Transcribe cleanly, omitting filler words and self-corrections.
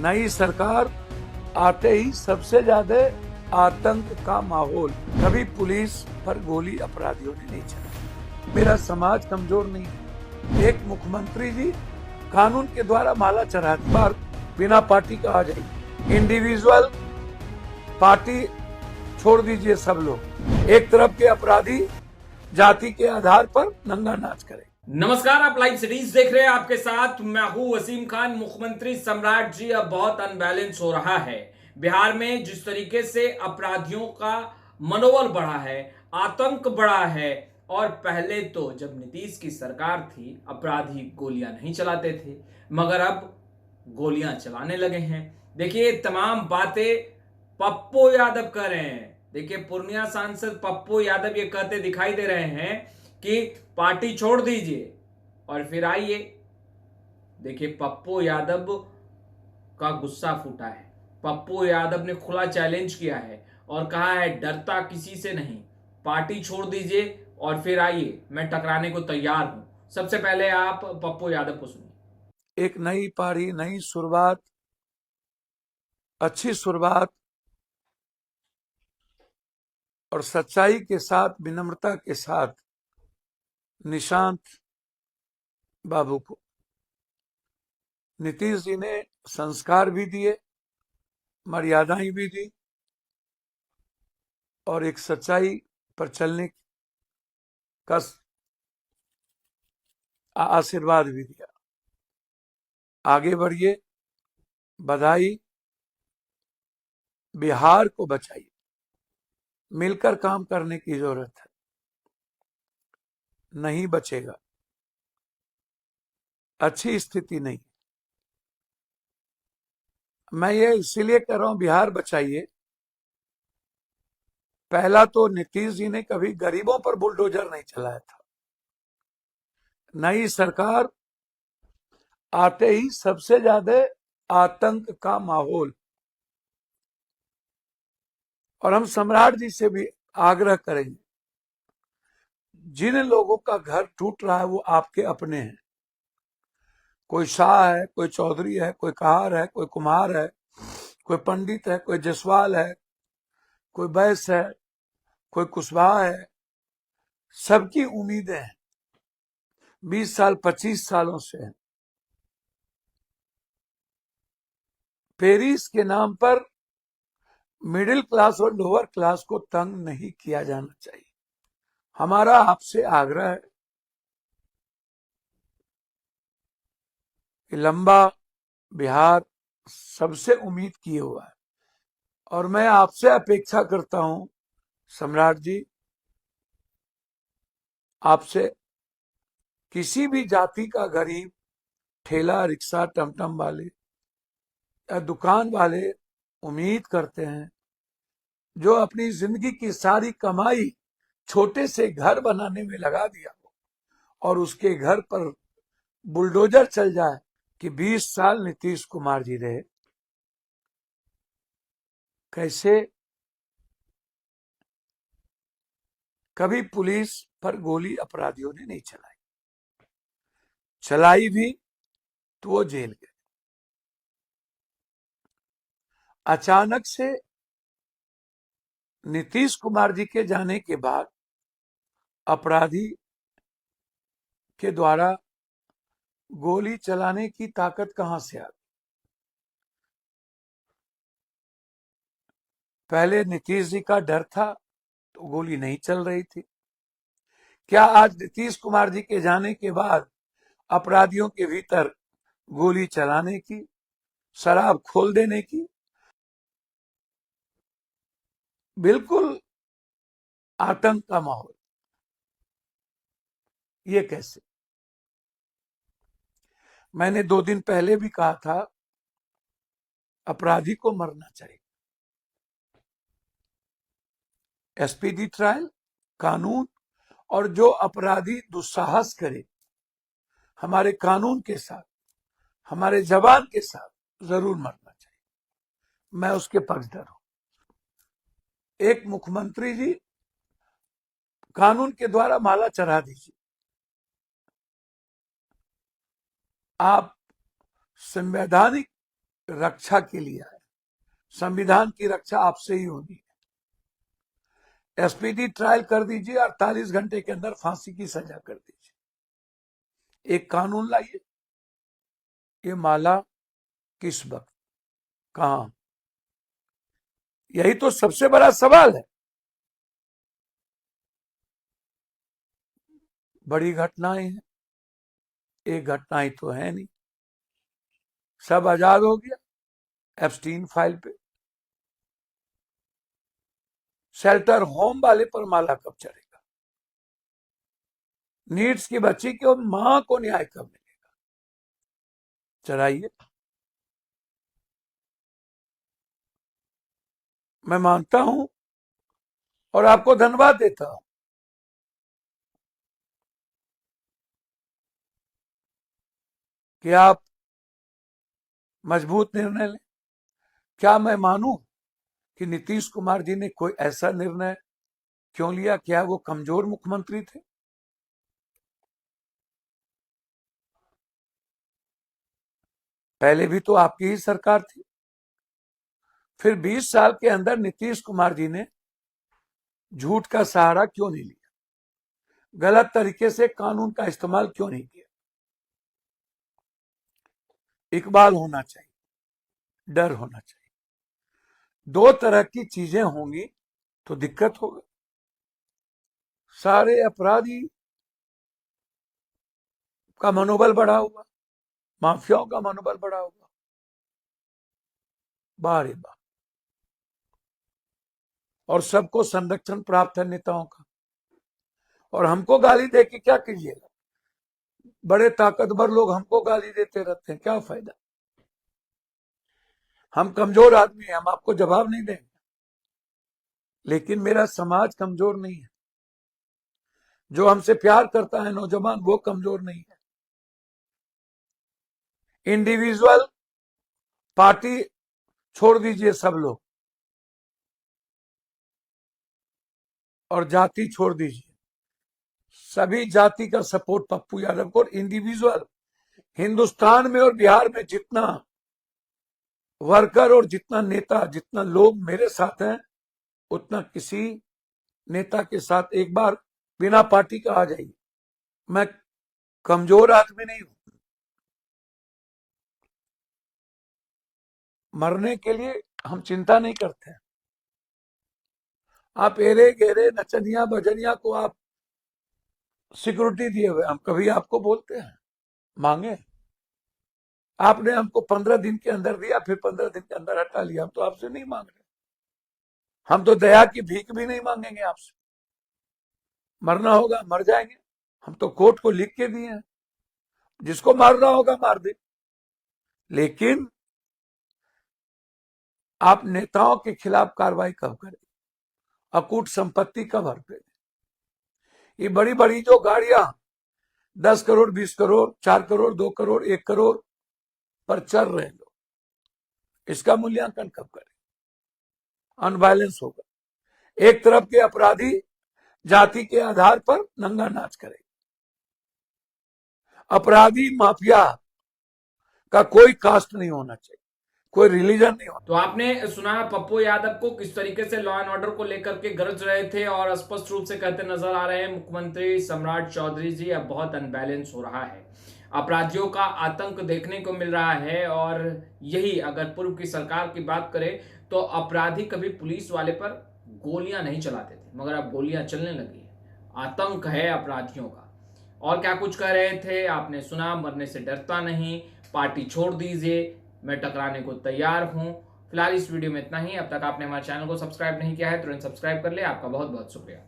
नई सरकार आते ही सबसे ज्यादा आतंक का माहौल। कभी पुलिस पर गोली अपराधियों ने नहीं चलाई। मेरा समाज कमजोर नहीं है। एक मुख्यमंत्री जी कानून के द्वारा माला चढ़ाती बार बिना पार्टी का आ जाएगी। इंडिविजुअल पार्टी छोड़ दीजिए। सब लोग एक तरफ के अपराधी जाति के आधार पर नंगा नाच करें। नमस्कार, आप लाइव सीरीज देख रहे हैं। आपके साथ मैं हूं वसीम खान। मुख्यमंत्री सम्राट जी अब बहुत अनबैलेंस हो रहा है। बिहार में जिस तरीके से अपराधियों का मनोबल बढ़ा है, आतंक बढ़ा है, और पहले तो जब नीतीश की सरकार थी अपराधी गोलियां नहीं चलाते थे, मगर अब गोलियां चलाने लगे हैं। देखिए, तमाम बातें पप्पू यादव कर रहे हैं। देखिए, पूर्णिया सांसद पप्पू यादव ये कहते दिखाई दे रहे हैं कि पार्टी छोड़ दीजिए और फिर आइए। देखिए, पप्पू यादव का गुस्सा फूटा है। पप्पू यादव ने खुला चैलेंज किया है और कहा है डरता किसी से नहीं, पार्टी छोड़ दीजिए और फिर आइए, मैं टकराने को तैयार हूं। सबसे पहले आप पप्पू यादव को सुनिए। एक नई पारी, नई शुरुआत, अच्छी शुरुआत और सच्चाई के साथ, विनम्रता के साथ निशांत बाबू को नीतीश जी ने संस्कार भी दिए, मर्यादाएं भी दी और एक सच्चाई पर चलने का आशीर्वाद भी दिया। आगे बढ़िए, बधाई, बिहार को बचाइए। मिलकर काम करने की जरूरत है, नहीं बचेगा, अच्छी स्थिति नहीं। मैं ये इसीलिए कह रहा हूं बिहार बचाइए। पहला तो नीतीश जी ने कभी गरीबों पर बुलडोजर नहीं चलाया था। नई सरकार आते ही सबसे ज्यादा आतंक का माहौल। और हम सम्राट जी से भी आग्रह करेंगे, जिन लोगों का घर टूट रहा है वो आपके अपने हैं। कोई शाह है, कोई चौधरी है, कोई कहार है, कोई कुम्हार है, कोई पंडित है, कोई जसवाल है, कोई बैस है, कोई कुशवाहा है। सबकी उम्मीदें हैं, 20 साल 25 सालों से हैं। पेरिस के नाम पर मिडिल क्लास और लोअर क्लास को तंग नहीं किया जाना चाहिए। हमारा आपसे आग्रह है कि लंबा बिहार सबसे उम्मीद किए हुआ है और मैं आपसे अपेक्षा करता हूं सम्राट जी, आपसे किसी भी जाति का गरीब, ठेला रिक्शा टमटम वाले या दुकान वाले उम्मीद करते हैं, जो अपनी जिंदगी की सारी कमाई छोटे से घर बनाने में लगा दिया हो और उसके घर पर बुलडोजर चल जाए कि 20 साल नीतीश कुमार जी रहे। कैसे कभी पुलिस पर गोली अपराधियों ने नहीं चलाई, चलाई भी तो वो जेल गए। अचानक से नीतीश कुमार जी के जाने के बाद अपराधी के द्वारा गोली चलाने की ताकत कहां से आ गई? पहले नीतीश जी का डर था तो गोली नहीं चल रही थी। क्या आज नीतीश कुमार जी के जाने के बाद अपराधियों के भीतर गोली चलाने की, शराब खोल देने की? बिल्कुल आतंक का माहौल। ये कैसे? मैंने 2 दिन पहले भी कहा था अपराधी को मरना चाहिए। एसपीडी ट्रायल, कानून, और जो अपराधी दुस्साहस करे हमारे कानून के साथ, हमारे जवान के साथ, जरूर मरना चाहिए। मैं उसके पक्षधर हूं। एक मुख्यमंत्री जी कानून के द्वारा माला चढ़ा दीजिए। आप संवैधानिक रक्षा के लिए आए। संविधान की रक्षा आपसे ही होनी है। एसपीडी ट्रायल कर दीजिए, 48 घंटे के अंदर फांसी की सजा कर दीजिए। एक कानून लाइए। ये माला किस वक्त, कहां, यही तो सबसे बड़ा सवाल है। बड़ी घटनाएं हैं, एक घटनाएं तो है नहीं। सब आजाद हो गया एप्स्टीन फाइल पे। शेल्टर होम वाले पर माला कब चढ़ेगा? नीड्स की बच्ची की मां को न्याय कब मिलेगा? चढ़ाइए। मैं मानता हूं और आपको धन्यवाद देता हूं कि आप मजबूत निर्णय लें। क्या मैं मानूं कि नीतीश कुमार जी ने कोई ऐसा निर्णय क्यों लिया? क्या वो कमजोर मुख्यमंत्री थे? पहले भी तो आपकी ही सरकार थी। फिर 20 साल के अंदर नीतीश कुमार जी ने झूठ का सहारा क्यों नहीं लिया? गलत तरीके से कानून का इस्तेमाल क्यों नहीं किया? इकबाल होना चाहिए, डर होना चाहिए। दो तरह की चीजें होंगी तो दिक्कत होगी। सारे अपराधी का मनोबल बढ़ा हुआ, माफियाओं का मनोबल बढ़ा हुआ। बारे बार और सबको संरक्षण प्राप्त है नेताओं का। और हमको गाली दे के क्या कीजिएगा? बड़े ताकतवर लोग हमको गाली देते रहते हैं, क्या फायदा? हम कमजोर आदमी हैं, हम आपको जवाब नहीं देंगे। लेकिन मेरा समाज कमजोर नहीं है। जो हमसे प्यार करता है नौजवान, वो कमजोर नहीं है। इंडिविजुअल पार्टी छोड़ दीजिए सब लोग, और जाति छोड़ दीजिए। सभी जाति का सपोर्ट पप्पू यादव को। इंडिविजुअल हिंदुस्तान में और बिहार में जितना वर्कर और जितना नेता, जितना लोग मेरे साथ हैं, उतना किसी नेता के साथ एक बार बिना पार्टी का आ जाइए। मैं कमजोर आदमी नहीं हूं। मरने के लिए हम चिंता नहीं करते हैं। आप एरे गेरे नचनिया बजनिया को आप सिक्योरिटी दिए हुए, हम कभी आपको बोलते हैं मांगे? आपने हमको 15 दिन के अंदर दिया, फिर 15 दिन के अंदर हटा लिया। हम तो आपसे नहीं मांग रहे। हम तो दया की भीख भी नहीं मांगेंगे आपसे। मरना होगा मर जाएंगे। हम तो कोर्ट को लिख के दिए हैं, जिसको मारना होगा मार दे। लेकिन आप नेताओं के खिलाफ कार्रवाई कब करें? अकूट संपत्ति कब हड़पे? ये बड़ी बड़ी जो गाड़ियां 10 करोड़ 20 करोड़ 4 करोड़ 2 करोड़ 1 करोड़ पर चल रहे लोग, इसका मूल्यांकन कब करें? अनबैलेंस होगा। एक तरफ के अपराधी जाति के आधार पर नंगा नाच करें। अपराधी माफिया का कोई कास्ट नहीं होना चाहिए, कोई रिलीजन नहीं होना। तो आपने सुना पप्पू यादव को किस तरीके से लॉ एंड ऑर्डर को लेकर के गरज रहे थे और स्पष्ट रूप से कहते नजर आ रहे हैं मुख्यमंत्री सम्राट चौधरी जी अब बहुत अनबैलेंस हो रहा है। अपराधियों का आतंक देखने को मिल रहा है। और यही अगर पूर्व की सरकार की बात करें तो अपराधी कभी पुलिस वाले पर गोलियां नहीं चलाते थे, मगर अब गोलियां चलने लगी है। आतंक है अपराधियों का। और क्या कुछ कह रहे थे आपने सुना, मरने से डरता नहीं, पार्टी छोड़ दीजिए, मैं टकराने को तैयार हूं। फिलहाल इस वीडियो में इतना ही। अब तक आपने हमारे चैनल को सब्सक्राइब नहीं किया है तुरंत सब्सक्राइब कर ले। आपका बहुत बहुत शुक्रिया।